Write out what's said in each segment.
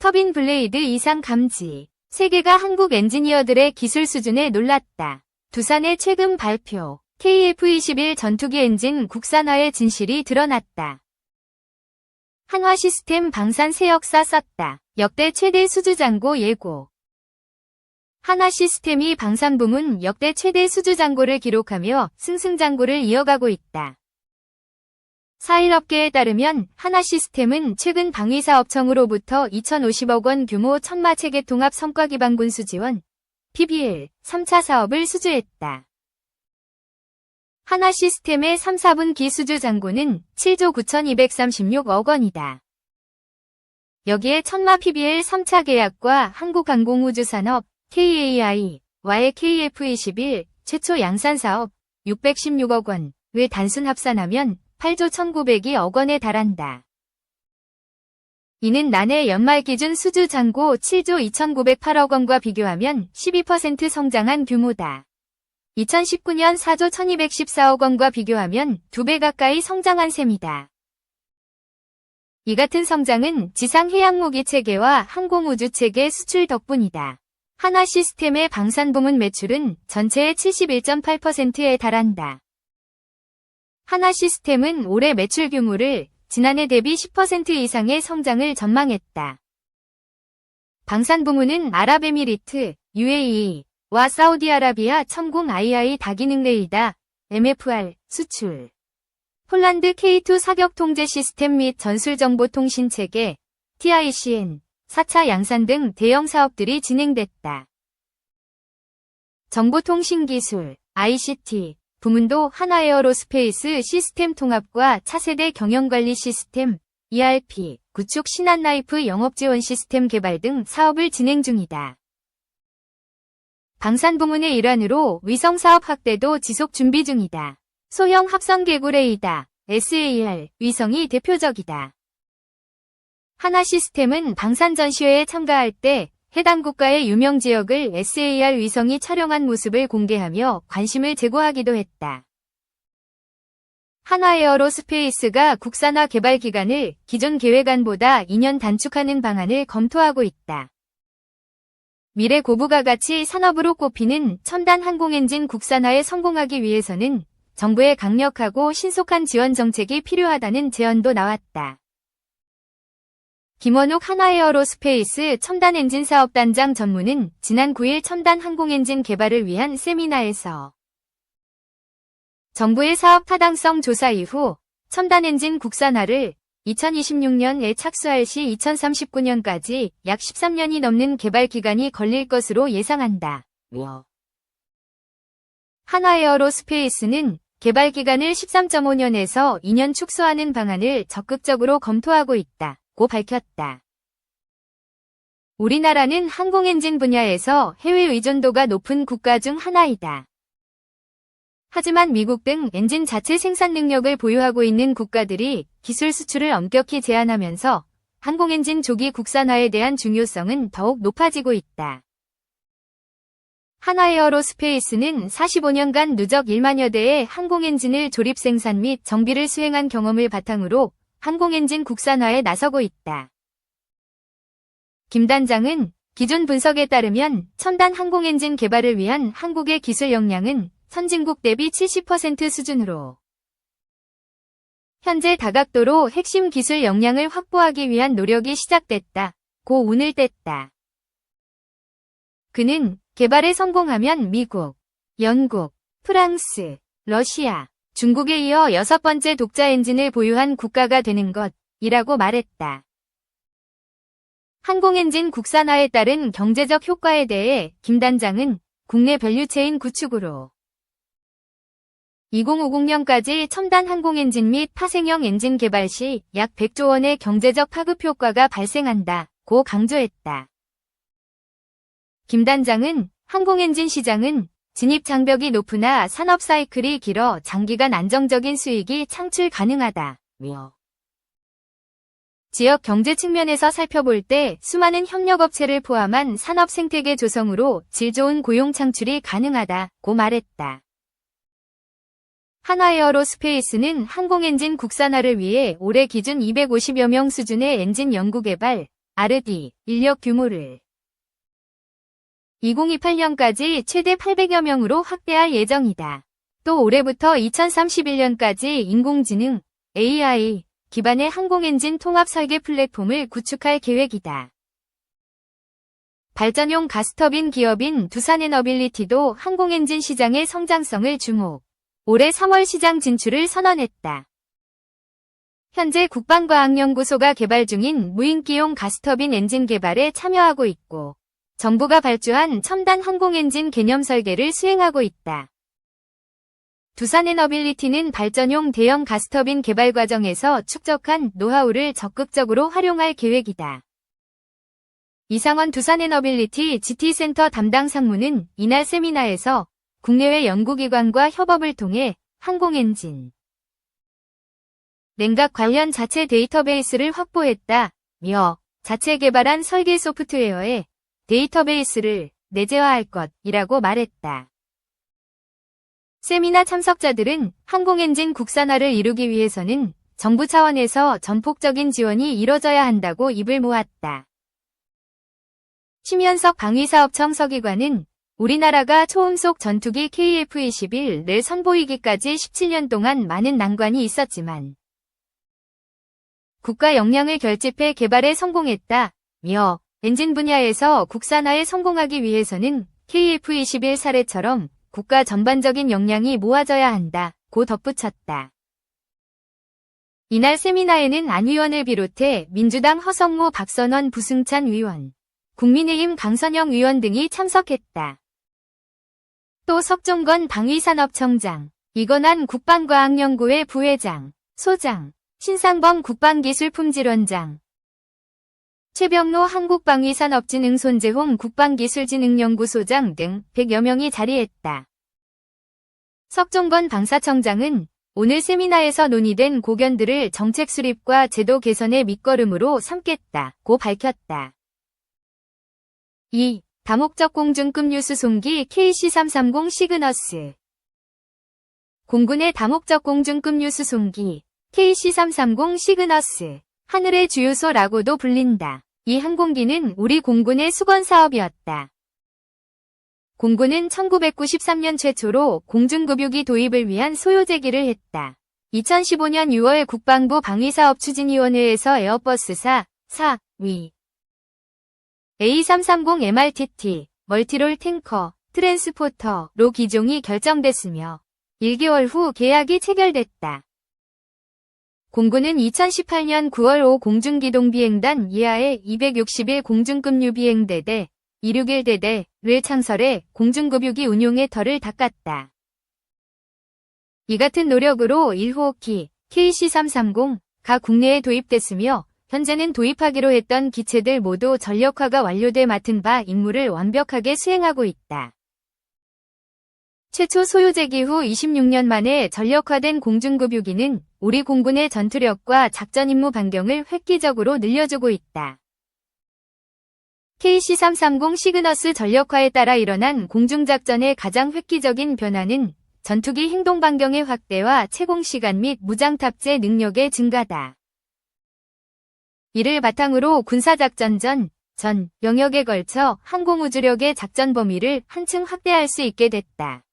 터빈 블레이드 이상 감지. 세계가 한국 엔지니어들의 기술 수준에 놀랐다. 두산의 최근 발표. KF-21 전투기 엔진 국산화의 진실이 드러났다. 한화시스템 방산 새 역사 썼다. 역대 최대 수주잔고 예고. 한화시스템이 방산부문 역대 최대 수주잔고를 기록하며 승승장구를 이어가고 있다. 사일업계에 따르면 한화시스템은 최근 방위사업청으로부터 2,050억 원 규모 천마체계 통합 성과기반 군수지원 PBL 3차 사업을 수주했다. 한화시스템의 3, 4분기 수주 잔고는 7조 9,236억 원이다. 여기에 천마 PBL 3차 계약과 한국항공우주산업 KAI와의 KF-21 최초 양산사업 616억 원, 왜 단순 합산하면 8조 1,902억 원에 달한다. 이는 난해 연말 기준 수주 잔고 7조 2,908억 원과 비교하면 12% 성장한 규모다. 2019년 4조 1,214억 원과 비교하면 2배 가까이 성장한 셈이다. 이 같은 성장은 지상해양무기체계와 항공우주체계 수출 덕분이다. 한화시스템의 방산부문 매출은 전체의 71.8%에 달한다. 한화시스템은 올해 매출 규모를 지난해 대비 10% 이상의 성장을 전망했다. 방산부문은 아랍에미리트, UAE와 사우디아라비아 첨공 II 다기능 레이더, MFR, 수출. 폴란드 K2 사격통제 시스템 및 전술정보통신체계, TICN, 4차 양산 등 대형 사업들이 진행됐다. 정보통신기술, ICT, 부문도 한화에어로스페이스 시스템 통합과 차세대 경영관리 시스템, ERP, 구축 신한라이프 영업지원 시스템 개발 등 사업을 진행 중이다. 방산부문의 일환으로 위성사업 확대도 지속 준비 중이다. 소형 합성개구 레이더, SAR, 위성이 대표적이다. 한화시스템은 방산 전시회에 참가할 때 해당 국가의 유명 지역을 SAR 위성이 촬영한 모습을 공개하며 관심을 제고하기도 했다. 한화에어로스페이스가 국산화 개발 기간을 기존 계획안보다 2년 단축하는 방안을 검토하고 있다. 미래 고부가 가치 산업으로 꼽히는 첨단 항공엔진 국산화에 성공하기 위해서는 정부의 강력하고 신속한 지원 정책이 필요하다는 제언도 나왔다. 김원욱 한화에어로스페이스 첨단엔진 사업단장 전무는 지난 9일 첨단 항공엔진 개발을 위한 세미나에서 정부의 사업 타당성 조사 이후 첨단엔진 국산화를 2026년에 착수할 시 2039년까지 약 13년이 넘는 개발 기간이 걸릴 것으로 예상한다. 한화에어로스페이스는 개발 기간을 13.5년에서 2년 축소하는 방안을 적극적으로 검토하고 있다고 밝혔다. 우리나라는 항공엔진 분야에서 해외 의존도가 높은 국가 중 하나이다. 하지만 미국 등 엔진 자체 생산 능력을 보유하고 있는 국가들이 기술 수출을 엄격히 제한하면서 항공엔진 조기 국산화에 대한 중요성은 더욱 높아지고 있다. 한화에어로스페이스는 45년간 누적 1만여 대의 항공엔진을 조립 생산 및 정비를 수행한 경험을 바탕으로 항공엔진 국산화에 나서고 있다. 김 단장은 기존 분석에 따르면 첨단 항공엔진 개발을 위한 한국의 기술 역량은 선진국 대비 70% 수준으로 현재 다각도로 핵심 기술 역량을 확보하기 위한 노력이 시작됐다고 운을 뗐다. 그는 개발에 성공하면 미국, 영국, 프랑스, 러시아, 중국에 이어 6번째 독자 엔진을 보유한 국가가 되는 것이라고 말했다. 항공엔진 국산화에 따른 경제적 효과에 대해 김 단장은 국내 밸류체인 구축으로 2050년까지 첨단 항공엔진 및 파생형 엔진 개발 시 약 100조 원의 경제적 파급 효과가 발생한다고 강조했다. 김 단장은 항공엔진 시장은 진입 장벽이 높으나 산업 사이클이 길어 장기간 안정적인 수익이 창출 가능하다며 지역 경제 측면에서 살펴볼 때 수많은 협력업체를 포함한 산업 생태계 조성으로 질 좋은 고용 창출이 가능하다고 말했다. 한화에어로스페이스는 항공엔진 국산화를 위해 올해 기준 250여 명 수준의 엔진 연구개발, RD, 인력 규모를 2028년까지 최대 800여 명으로 확대할 예정이다. 또 올해부터 2031년까지 인공지능, AI 기반의 항공엔진 통합 설계 플랫폼을 구축할 계획이다. 발전용 가스터빈 기업인 두산에너빌리티도 항공엔진 시장의 성장성을 주목. 올해 3월 시장 진출을 선언했다. 현재 국방과학연구소가 개발 중인 무인기용 가스터빈 엔진 개발에 참여하고 있고, 정부가 발주한 첨단 항공엔진 개념 설계를 수행하고 있다. 두산에너빌리티는 발전용 대형 가스터빈 개발 과정에서 축적한 노하우를 적극적으로 활용할 계획이다. 이상원 두산에너빌리티 GT센터 담당 상무는 이날 세미나에서 국내외 연구기관과 협업을 통해 항공엔진 냉각 관련 자체 데이터베이스를 확보했다며 자체 개발한 설계 소프트웨어에 데이터베이스를 내재화할 것이라고 말했다. 세미나 참석자들은 항공엔진 국산화를 이루기 위해서는 정부 차원에서 전폭적인 지원이 이뤄져야 한다고 입을 모았다. 심현석 방위사업청 서기관은 우리나라가 초음속 전투기 KF-21을 선보이기까지 17년 동안 많은 난관이 있었지만 국가 역량을 결집해 개발에 성공했다며 엔진 분야에서 국산화에 성공하기 위해서는 KF-21 사례처럼 국가 전반적인 역량이 모아져야 한다고 덧붙였다. 이날 세미나에는 안 의원을 비롯해 민주당 허성모 박선원 부승찬 의원, 국민의힘 강선영 의원 등이 참석했다. 또 석종건 방위산업청장, 이건환 국방과학연구회 부회장, 소장, 신상범 국방기술품질원장, 최병로 한국방위산업진흥 손재홍 국방기술진흥연구소장 등 100여 명이 자리했다. 석종건 방사청장은 오늘 세미나에서 논의된 고견들을 정책 수립과 제도 개선의 밑거름으로 삼겠다고 밝혔다. 2. 다목적 공중급 유수송기 KC-330 시그너스 공군의 다목적 공중급 유수송기 KC-330 시그너스 하늘의 주유소라고도 불린다. 이 항공기는 우리 공군의 수건 사업이었다. 공군은 1993년 최초로 공중급유기 도입을 위한 소요제기를 했다. 2015년 6월 국방부 방위사업추진위원회에서 에어버스사 4위 A330 MRTT 멀티롤 탱커 트랜스포터로 기종이 결정됐으며 1개월 후 계약이 체결됐다. 공군은 2018년 9월 5 공중기동비행단 이하의 261 공중급 유비행대대 261대대를 창설해 공중급유기 운용의 털을 닦았다. 이 같은 노력으로 1호기 KC-330가 국내에 도입됐으며 현재는 도입하기로 했던 기체들 모두 전력화가 완료돼 맡은 바 임무를 완벽하게 수행하고 있다. 최초 소유제기 후 26년 만에 전력화된 공중급유기는 우리 공군의 전투력과 작전 임무 반경을 획기적으로 늘려주고 있다. KC-330 시그너스 전력화에 따라 일어난 공중작전의 가장 획기적인 변화는 전투기 행동 반경의 확대와 채공시간 및 무장 탑재 능력의 증가다. 이를 바탕으로 군사작전 전 영역에 걸쳐 항공우주력의 작전 범위를 한층 확대할 수 있게 됐다.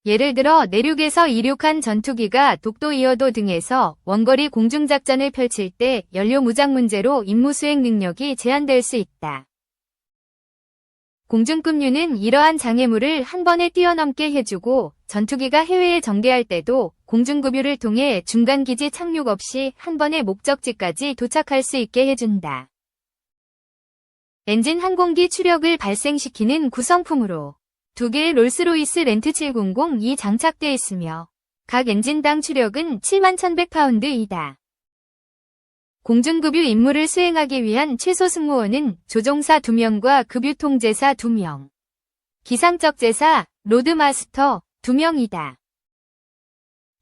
예를 들어 내륙에서 이륙한 전투기가 독도 이어도 등에서 원거리 공중작전을 펼칠 때 연료 무장 문제로 임무 수행 능력이 제한될 수 있다. 공중급유는 이러한 장애물을 한 번에 뛰어넘게 해주고 전투기가 해외에 정계할 때도 공중급유를 통해 중간기지 착륙 없이 한 번에 목적지까지 도착할 수 있게 해준다. 엔진 항공기 추력을 발생시키는 구성품으로 2개의 롤스로이스 렌트 700이 장착돼 있으며 각 엔진당 추력은 71,100파운드이다. 공중급유 임무를 수행하기 위한 최소 승무원은 조종사 2명과 급유통제사 2명, 기상적재사, 로드마스터 2명이다.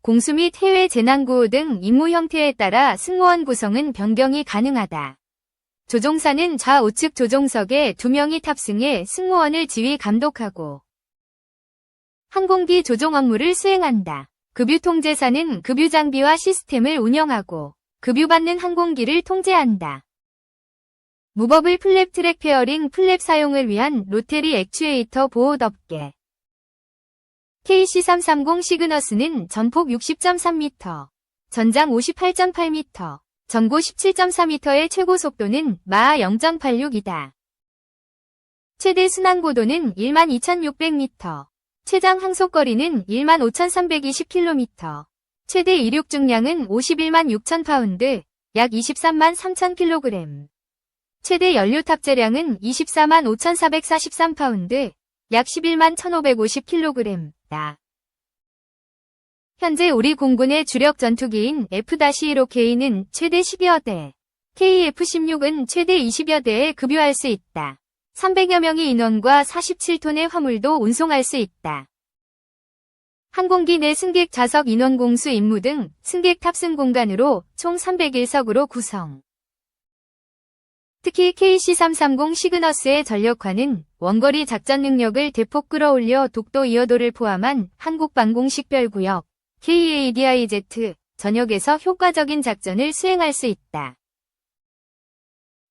공수 및 해외 재난구호 등 임무 형태에 따라 승무원 구성은 변경이 가능하다. 조종사는 좌우측 조종석에 2명이 탑승해 승무원을 지휘 감독하고 항공기 조종 업무를 수행한다. 급유통제사는 급유장비와 시스템을 운영하고 급유받는 항공기를 통제한다. 무버블 플랩 트랙 페어링 플랩 사용을 위한 로테리 액추에이터 보호 덮개. KC330 시그너스는 전폭 60.3m, 전장 58.8m, 전고 17.4m의 최고 속도는 마하 0.86이다. 최대 순항고도는 12,600m, 최장 항속거리는 15,320km, 최대 이륙 중량은 51만 6천 파운드, 약 23만 3천 kg, 최대 연료 탑재량은 24만 5,443파운드, 약 11만 1,550kg다. 현재 우리 공군의 주력 전투기인 F-15K는 최대 10여 대, KF-16은 최대 20여 대에 급유할 수 있다. 300여 명의 인원과 47톤의 화물도 운송할 수 있다. 항공기 내 승객 좌석 인원 공수 임무 등 승객 탑승 공간으로 총 301석으로 구성. 특히 KC330 시그너스의 전력화는 원거리 작전 능력을 대폭 끌어올려 독도 이어도를 포함한 한국방공식별구역 KADIZ 전역에서 효과적인 작전을 수행할 수 있다.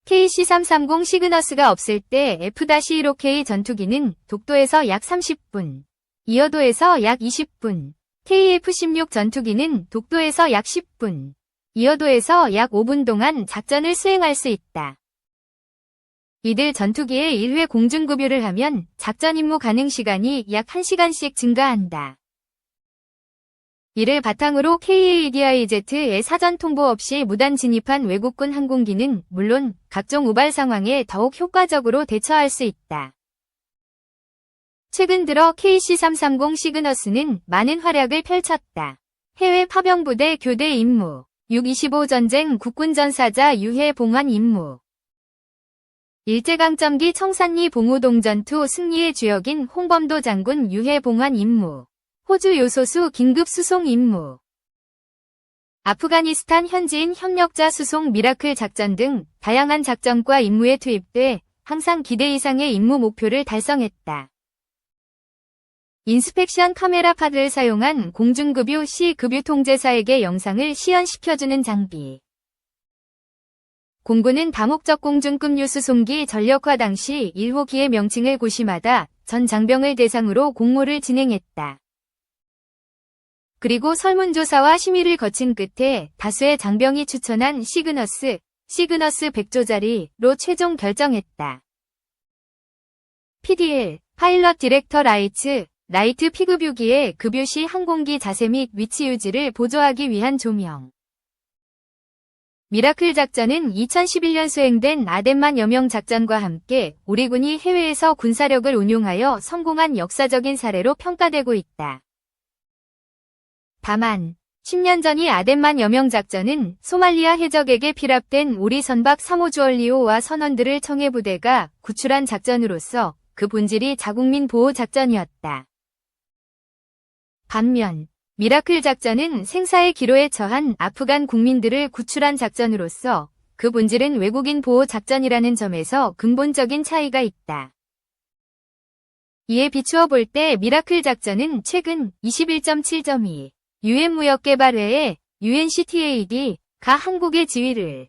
KC330 시그너스가 없을 때 F-15K 전투기는 독도에서 약 30분, 이어도에서 약 20분, KF-16 전투기는 독도에서 약 10분, 이어도에서 약 5분 동안 작전을 수행할 수 있다. 이들 전투기에 1회 공중급유를 하면 작전 임무 가능 시간이 약 1시간씩 증가한다. 이를 바탕으로 KADIZ에 사전 통보 없이 무단 진입한 외국군 항공기는 물론 각종 우발 상황에 더욱 효과적으로 대처할 수 있다. 최근 들어 KC330 시그너스는 많은 활약을 펼쳤다. 해외 파병부대 교대 임무, 6.25 전쟁 국군전사자 유해 봉환 임무, 일제강점기 청산리 봉우동전투 승리의 주역인 홍범도 장군 유해 봉환 임무, 호주 요소수 긴급 수송 임무, 아프가니스탄 현지인 협력자 수송 미라클 작전 등 다양한 작전과 임무에 투입돼 항상 기대 이상의 임무 목표를 달성했다. 인스펙션 카메라 파드를 사용한 공중급유 시 급유 통제사에게 영상을 시연시켜주는 장비. 공군은 다목적 공중급유 수송기 전력화 당시 1호기의 명칭을 고시마다 전 장병을 대상으로 공모를 진행했다. 그리고 설문조사와 심의를 거친 끝에 다수의 장병이 추천한 시그너스 100조짜리로 최종 결정했다. PDL, 파일럿 디렉터 라이트 피급유기의 급유 시 항공기 자세 및 위치 유지를 보조하기 위한 조명. 미라클 작전은 2011년 수행된 아덴만 여명 작전과 함께 우리 군이 해외에서 군사력을 운용하여 성공한 역사적인 사례로 평가되고 있다. 다만 10년 전이 아덴만 여명 작전은 소말리아 해적에게 피랍된 우리 선박 3호 주얼리오와 선원들을 청해부대가 구출한 작전으로서 그 본질이 자국민 보호 작전이었다. 반면 미라클 작전은 생사의 기로에 처한 아프간 국민들을 구출한 작전으로서 그 본질은 외국인 보호 작전이라는 점에서 근본적인 차이가 있다. 이에 비추어 볼 때 미라클 작전은 최근 21.7.2 UN 무역개발회의 UNCTAD가 한국의 지위를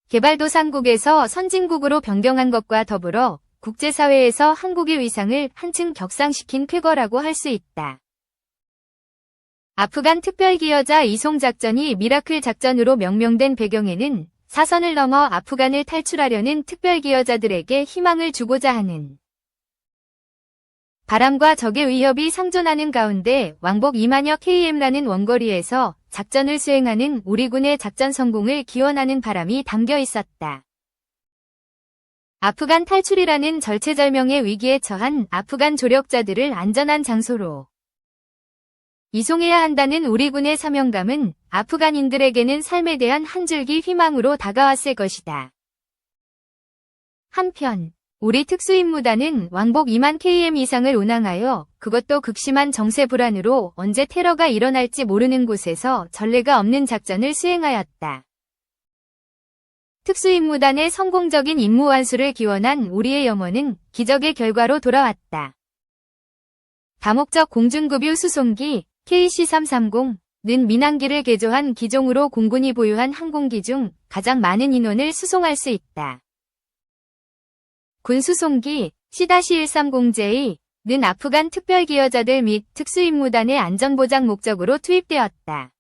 개발도상국에서 선진국으로 변경한 것과 더불어 국제사회에서 한국의 위상을 한층 격상시킨 쾌거라고 할 수 있다. 아프간 특별기여자 이송작전이 미라클 작전으로 명명된 배경에는 사선을 넘어 아프간을 탈출하려는 특별기여자들에게 희망을 주고자 하는 바람과 적의 위협이 상존하는 가운데 왕복 2만여 km라는 원거리에서 작전을 수행하는 우리 군의 작전 성공을 기원하는 바람이 담겨 있었다. 아프간 탈출이라는 절체절명의 위기에 처한 아프간 조력자들을 안전한 장소로 이송해야 한다는 우리 군의 사명감은 아프간인들에게는 삶에 대한 한 줄기 희망으로 다가왔을 것이다. 한편 우리 특수임무단은 왕복 2만 km 이상을 운항하여 그것도 극심한 정세 불안으로 언제 테러가 일어날지 모르는 곳에서 전례가 없는 작전을 수행하였다. 특수임무단의 성공적인 임무 완수를 기원한 우리의 염원은 기적의 결과로 돌아왔다. 다목적 공중급유 수송기 KC330 는 민항기를 개조한 기종으로 공군이 보유한 항공기 중 가장 많은 인원을 수송할 수 있다. 군 수송기 C-130J는 아프간 특별기여자들 및 특수임무단의 안전보장 목적으로 투입되었다.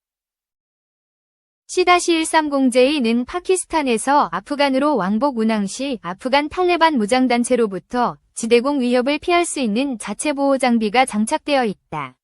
C-130J는 파키스탄에서 아프간으로 왕복 운항 시 아프간 탈레반 무장단체로부터 지대공 위협을 피할 수 있는 자체 보호 장비가 장착되어 있다.